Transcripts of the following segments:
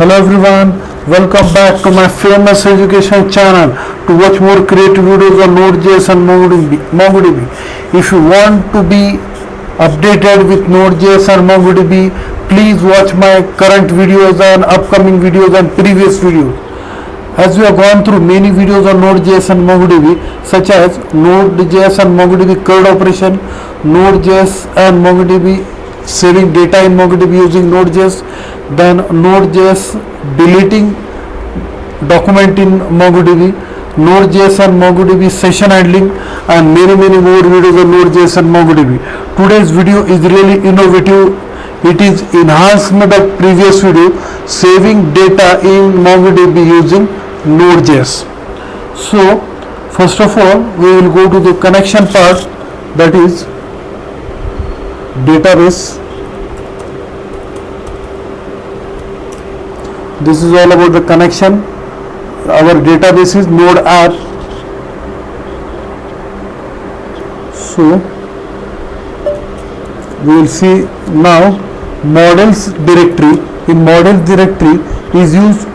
Hello everyone, welcome back to my famous education channel to watch more creative videos on Node.js and MongoDB. If you want to be updated with Node.js and MongoDB, please watch my current videos and upcoming videos and previous videos. As we have gone through many videos on Node.js and MongoDB, such as Node.js and MongoDB CRUD operation, Node.js and MongoDB saving data in MongoDB using Node.js, then Node.js deleting document in MongoDB, Node.js and MongoDB session handling, and many more videos on Node.js and MongoDB. Today's video is really innovative. It is enhancement of previous video, saving data in MongoDB using Node.js. So first of all, we will go to the connection part, that is database. This is all about the connection. Our database is node app. So we will see now models directory. In models directory is used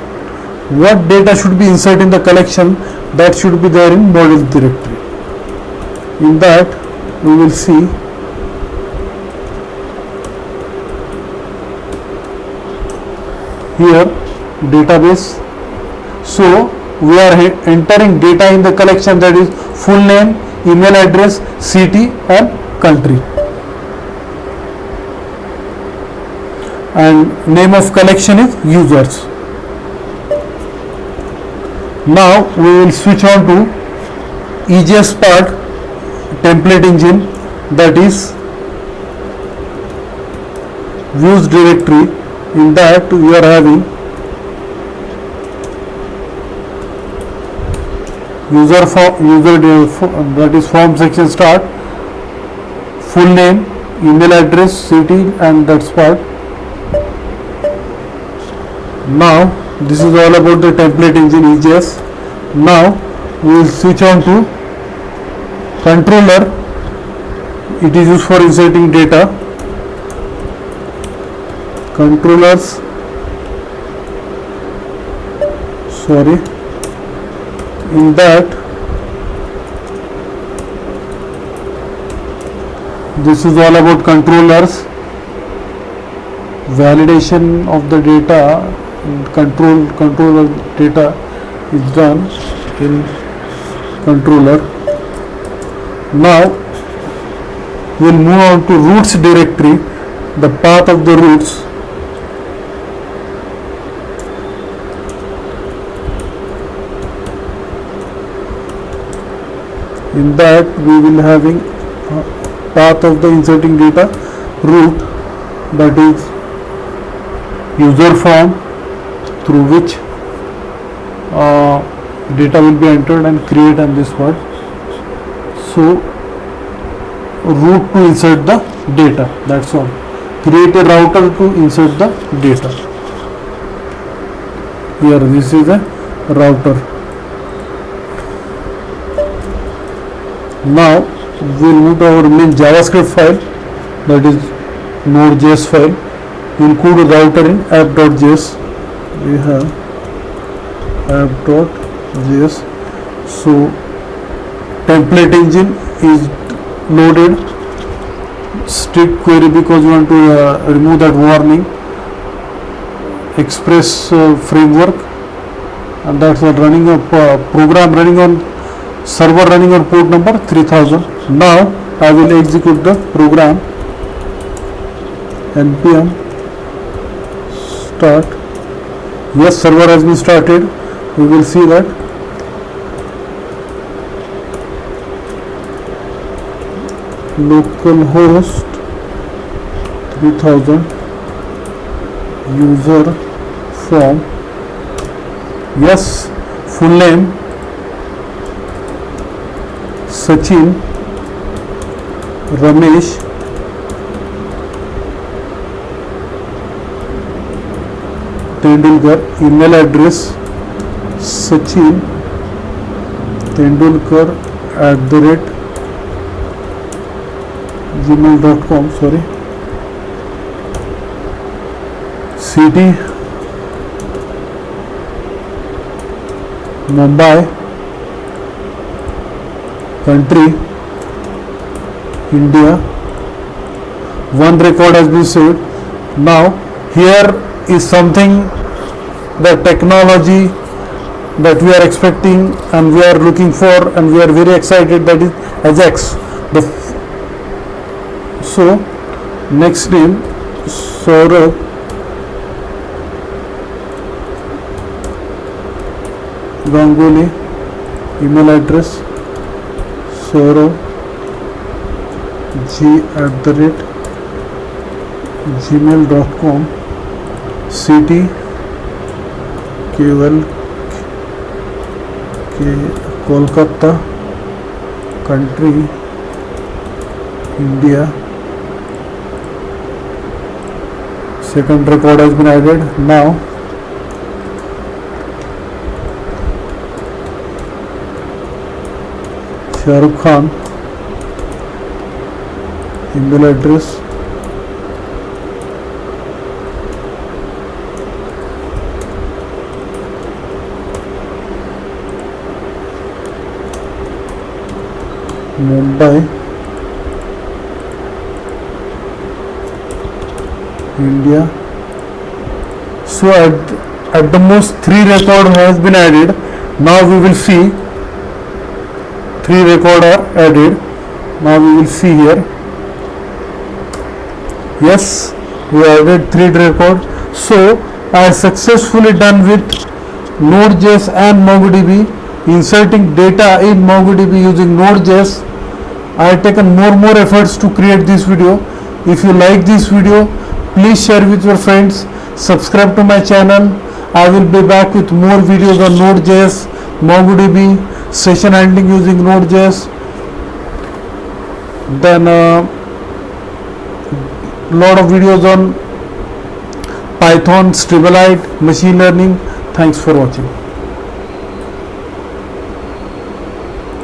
what data should be inserted in the collection, that should be there in models directory. In that we will see here database. So we are entering data in the collection, that is full name, email address, city and country, and name of collection is users. Now we will switch on to EJS part, template engine, that is views directory. In that we are having that is form section start, full name, email address, city, and that's part. Now this is all about the template engine EJS. Now we will switch on to controller. It is used for inserting data. Controllers, in that this is all about controllers, validation of the data, controller data is done in controller. Now we will move on to roots directory, the path of the roots. In that we will having path of the inserting data root, that is user form through which data will be entered and create on this part. So root to insert the data, that's all. Create a router to insert the data. Here this is a router. Now we will move to our main JavaScript file, that is Node.js file. We will include a router in app.js. We have app.js. So template engine is loaded. Strict query because we want to remove that warning. Express framework, and that's a running a program running on server running on port number 3000. Now I will execute the program. npm start. Yes, server has been started. We will see that localhost 3000 user form. Yes, full name Sachin, Ramesh, Tendulkar, email address Sachin Tendulkar @gmail.com. City Mumbai, country, India. One record has been saved. Now here is something, the technology that we are expecting and we are looking for and we are very excited, that is Ajax. So next name Saurabh Ganguly, email address Saurabh g@gmail.com, city केवल Kolkata, country India. Second record has been added. Now Shah Rukh Khan, email address Mumbai, India. So at the most 3 record has been added. Now we will see 3 record are added. Now we will see here. Yes, we added 3 record. So I successfully done with Node.js and MongoDB, inserting data in MongoDB using Node.js. I have taken more efforts to create this video. If you like this video, please share with your friends, subscribe to my channel. I will be back with more videos on Node.js, MongoDB, session handling using Node.js, then lot of videos on Python, Strivelite, machine learning. Thanks for watching.